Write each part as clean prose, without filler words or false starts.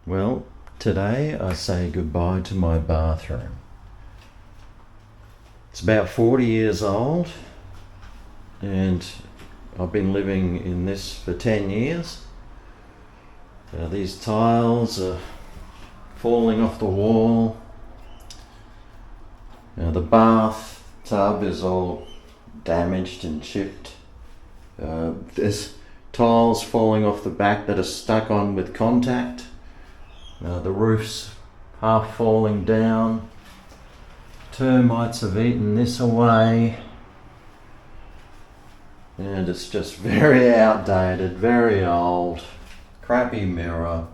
Well, today I say goodbye to my bathroom. It's about 40 years old and I've been living in this for 10 years. These tiles are falling off the wall. The bath tub is all damaged and chipped. There's tiles falling off the back that are stuck on with contact. The roof's half falling down. Termites have eaten this away. And it's just very outdated, very old. Crappy mirror.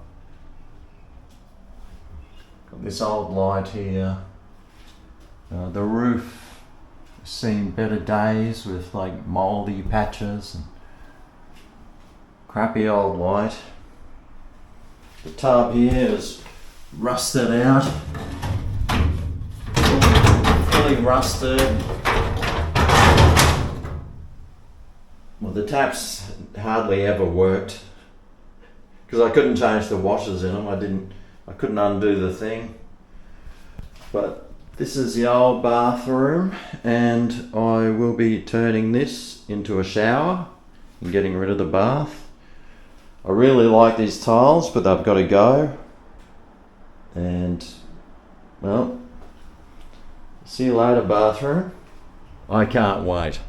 Got this old light here. The roof has seen better days with like mouldy patches and crappy old light. The tub here is rusted out, fully rusted. Well, the taps hardly ever worked because I couldn't change the washers in them. I couldn't undo the thing. But this is the old bathroom, and I will be turning this into a shower and getting rid of the bath. I really like these tiles, but they've got to go. And, well, see you later, bathroom. I can't wait.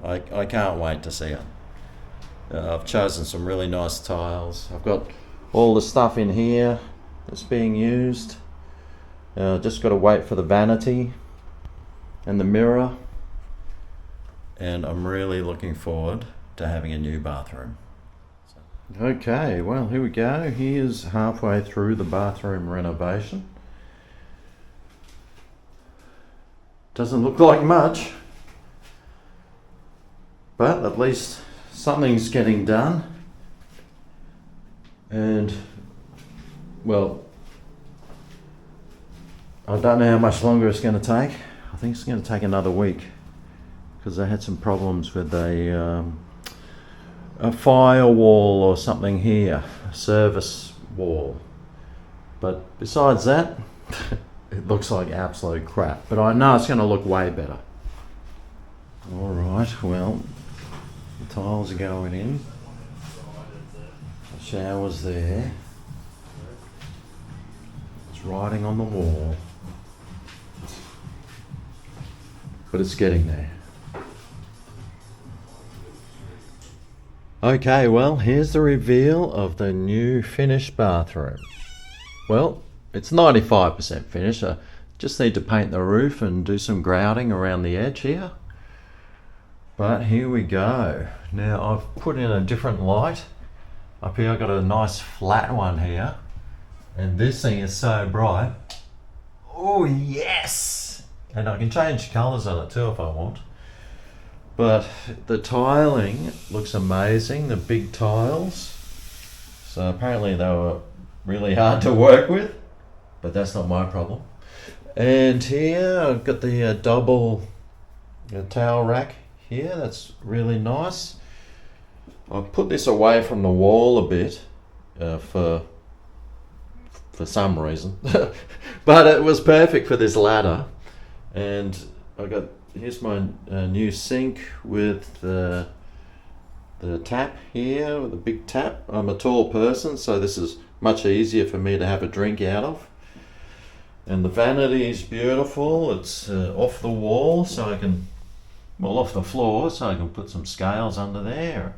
I can't wait to see it. I've chosen some really nice tiles. I've got all the stuff in here that's being used. Just got to wait for the vanity and the mirror. And I'm really looking forward to having a new bathroom. Okay, well, here we go. Here's halfway through the bathroom renovation. Doesn't look like much, but at least something's getting done. And, well, I don't know how much longer it's going to take. I think it's going to take another week because I had some problems with a firewall or something here, a service wall. But besides that, it looks like absolute crap. But I know it's going to look way better. All right, well, the tiles are going in. The shower's there. It's writing on the wall. But it's getting there. Okay, well, here's the reveal of the new finished bathroom. Well, it's 95% finished. I just need to paint the roof and do some grouting around the edge here. But here we go. Now I've put in a different light. Up here I've got a nice flat one here. And this thing is so bright. Oh yes! And I can change colours on it too if I want. But the tiling looks amazing, the big tiles. So apparently they were really hard to work with, but that's not my problem. And here I've got the double towel rack here, that's really nice. I've put this away from the wall a bit for some reason, but it was perfect for this ladder. And here's my new sink with the tap here, with a big tap. I'm a tall person, so this is much easier for me to have a drink out of. And the vanity is beautiful. It's off the wall, so I can, well, off the floor, so I can put some scales under there.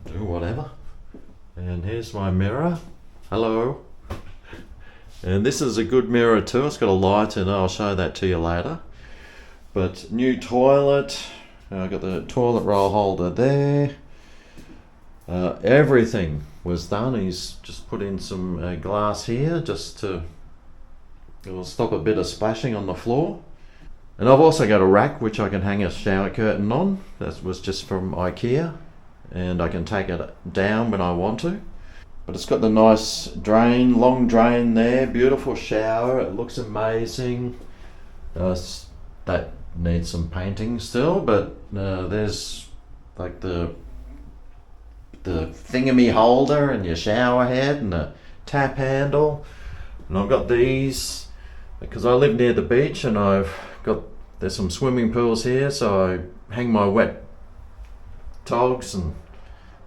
Do whatever. And here's my mirror. Hello. And this is a good mirror too. It's got a light in it. I'll show that to you later. But new toilet. I've got the toilet roll holder there. Everything was done. He's just put in some glass here just to it'll stop a bit of splashing on the floor. And I've also got a rack which I can hang a shower curtain on. That was just from IKEA. And I can take it down when I want to. But it's got the nice drain, long drain there, beautiful shower. It looks amazing. That needs some painting still, but there's like the thingamy holder and your shower head and the tap handle. And I've got these because I live near the beach, and there's some swimming pools here, so I hang my wet togs and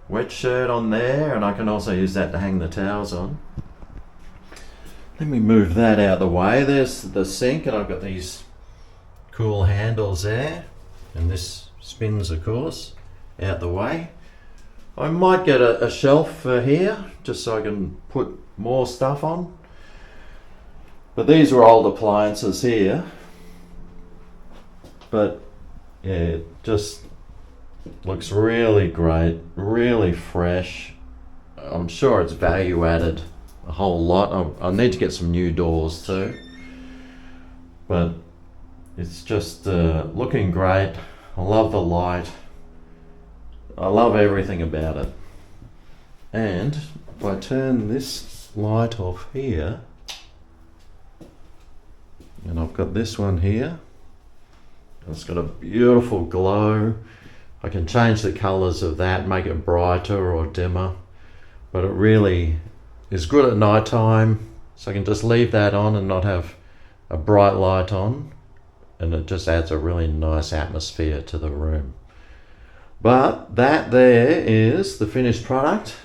wet shirt on there, and I can also use that to hang the towels on. Let me move that out of the way. There's the sink, and I've got these cool handles there, and this spins, of course, out the way. I might get a shelf for here just so I can put more stuff on, but these are old appliances here. But yeah, it just looks really great, really fresh. I'm sure it's value added a whole lot. I need to get some new doors too, but it's just looking great. I love the light. I love everything about it. And if I turn this light off here, and I've got this one here, it's got a beautiful glow. I can change the colours of that, make it brighter or dimmer, but it really is good at night time, so I can just leave that on and not have a bright light on, and it just adds a really nice atmosphere to the room. But that there is the finished product.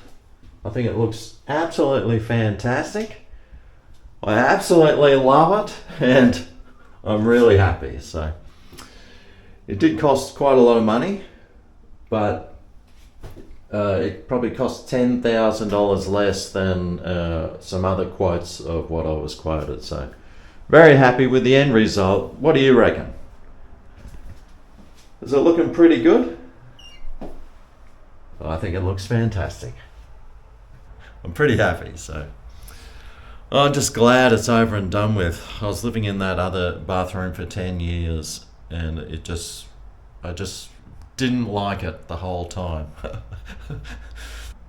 I think it looks absolutely fantastic. I absolutely love it, and I'm really happy. So it did cost quite a lot of money, but it probably cost $10,000 less than some other quotes of what I was quoted. So very happy with the end result. What do you reckon? Is it looking pretty good? I think it looks fantastic. I'm pretty happy. So I'm just glad it's over and done with. I was living in that other bathroom for 10 years, and I just didn't like it the whole time.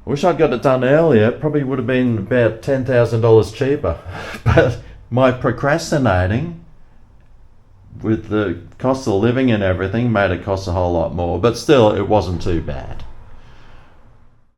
Wish I'd got it done earlier. It probably would have been about $10,000 cheaper. But my procrastinating with the cost of living and everything made it cost a whole lot more. But still, it wasn't too bad.